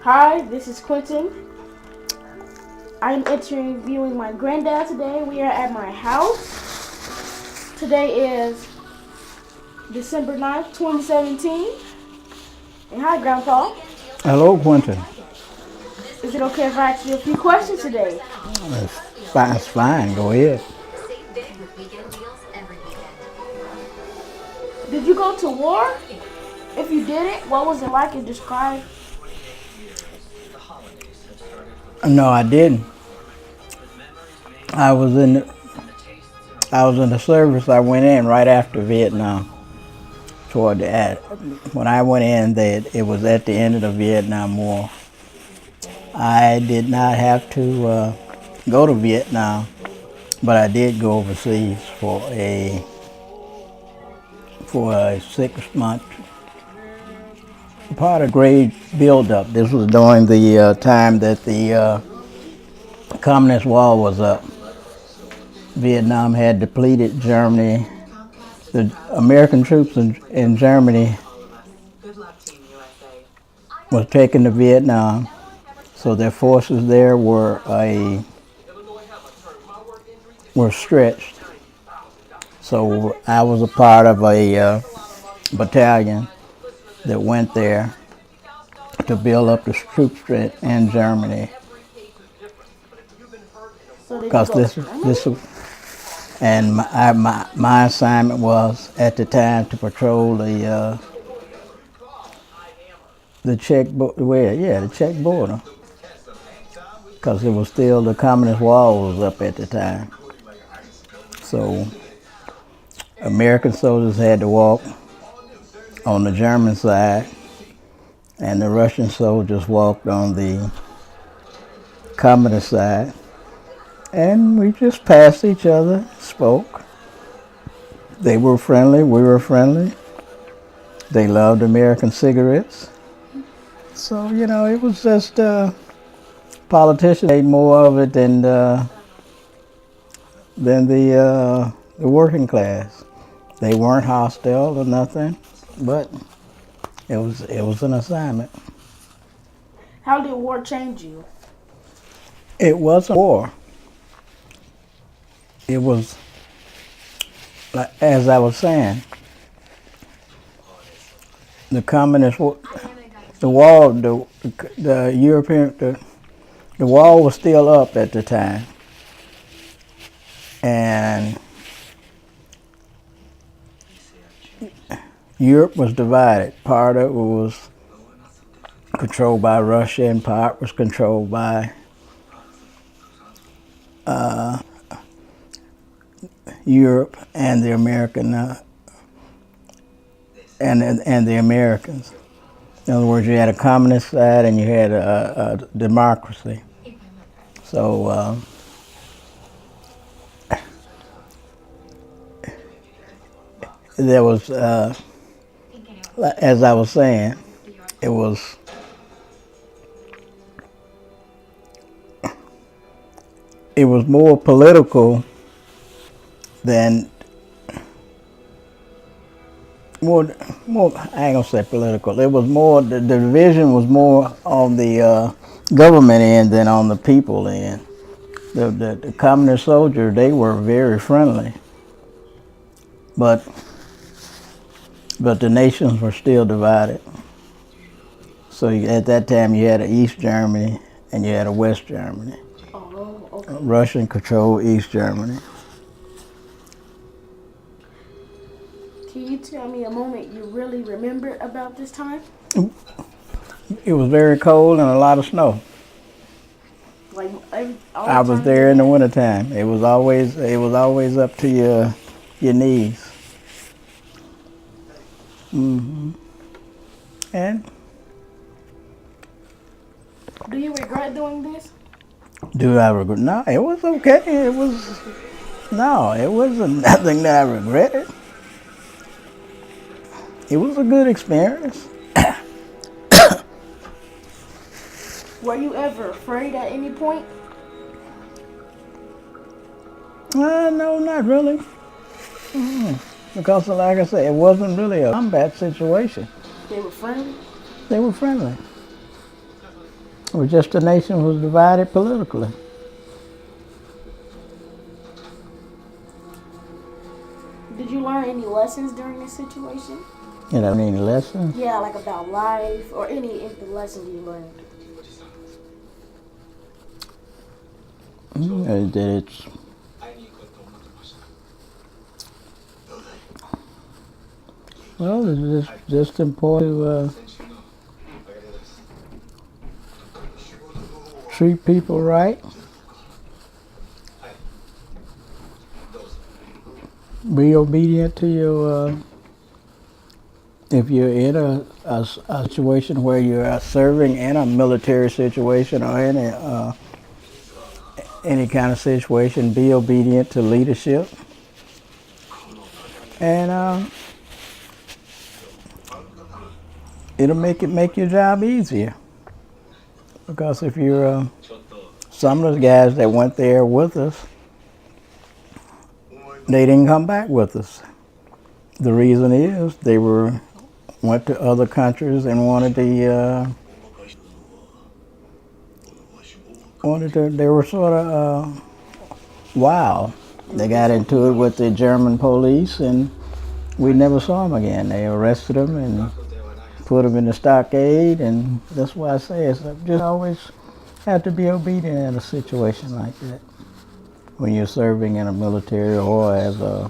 Hi, this is Quentin. I am interviewing my granddad today. We are at my house. Today is December 9th, 2017. And hi, Grandpa. Hello, Quentin. Is it okay if I ask you a few questions today? It's fine. Go ahead. Did you go to war? If you didn't, what was it like and describe? No, I didn't. I was in. I was in the service. I went in right after Vietnam. Toward the when I went in, it was at the end of the Vietnam War. I did not have to go to Vietnam, but I did go overseas for a 6 month part of grade buildup. This was during the time that the Communist Wall was up. Vietnam had depleted Germany. The American troops in Germany was taken to Vietnam, so their forces there were stretched. So I was a part of a battalion that went there to build up the troop strength in Germany. Because and my assignment was at the time to patrol the Czech the Czech border, because it was still the Communist Wall was up at the time. So American soldiers had to walk on the German side, and the Russian soldiers walked on the Communist side. And we just passed each other, spoke. They were friendly, we were friendly. They loved American cigarettes. So, it was just politicians made more of it than the working class. They weren't hostile or nothing, but it was an assignment. How did war change you? It wasn't war. It was, as I was saying, the communist, the wall, the European, the wall was still up at the time, and Europe was divided. Part of it was controlled by Russia, and part was controlled by Europe and the American and the Americans. In other words, you had a communist side and you had a democracy. So there was, as I was saying, it was more political than more. I ain't gonna say political. It was more. The division was more on the government end than on the people end. The communist soldiers, they were very friendly, but the nations were still divided. So at that time, you had an East Germany and you had a West Germany. Oh, okay. Russian controlled East Germany. Can you tell me a moment you really remember about this time? It was very cold and a lot of snow. Like I was there in the wintertime. It was always up to your knees. Mm-hmm. And do you regret doing this? Do I regret? No, it was okay. It wasn't nothing that I regretted. It was a good experience. Were you ever afraid at any point? No, not really. Because, like I said, it wasn't really a combat situation. They were friendly? They were friendly. It was just the nation was divided politically. Did you learn any lessons during this situation? You know, any lessons? Yeah, like about life or any lessons you learned. That it's well, it's just important to treat people right, be obedient to your. If you're in a situation where you're serving in a military situation or any kind of situation, be obedient to leadership, and it'll make your job easier. Because if you're some of the guys that went there with us, they didn't come back with us. The reason is they went to other countries and they were sort of wild. They got into it with the German police, and we never saw them again. They arrested them and put them in the stockade, and that's why I say it's just always have to be obedient in a situation like that when you're serving in a military or as a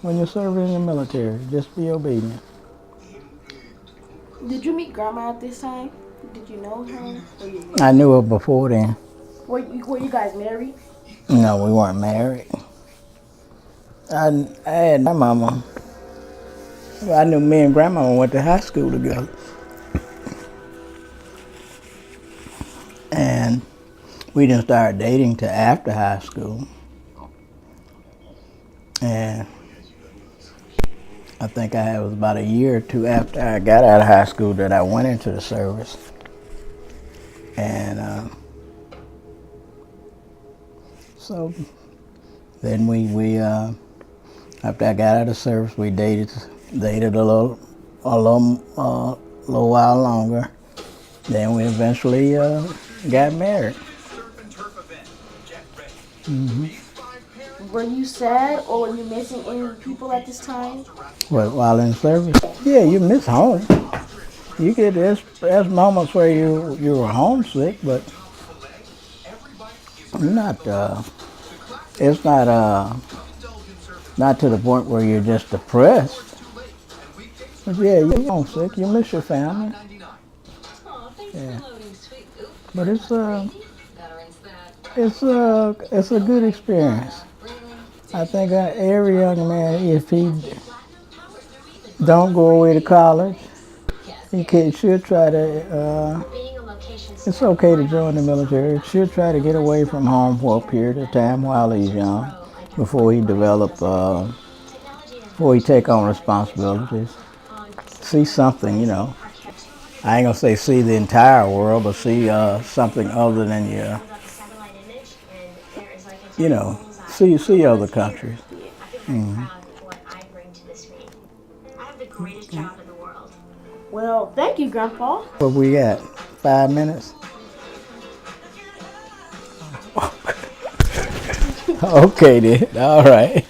when you're serving in the military, just be obedient. Did you meet Grandma at this time? Did you know her? I knew her before then. Were you guys married? No, we weren't married. I had my mama. I knew me and Grandma went to high school together. And we didn't start dating till after high school. And I think it was about a year or two after I got out of high school that I went into the service. And so then we after I got out of the service, we dated a little while longer. Then we eventually got married. Were you sad or were you missing any people at this time? What, while in service? Yeah, you miss home. You get there's moments where you were homesick, but not. It's not to the point where you're just depressed. But yeah, you're homesick. You miss your family. Yeah. But it's a good experience. I think every young man, if he don't go away to college, he should try to. It's okay to join the military. Should try to get away from home for a period of time while he's young, before he before he take on responsibilities. See something, I ain't gonna say see the entire world, but see something other than see other countries. Mm-hmm. Well, thank you, Grandpa. What we got? 5 minutes? Okay then. All right.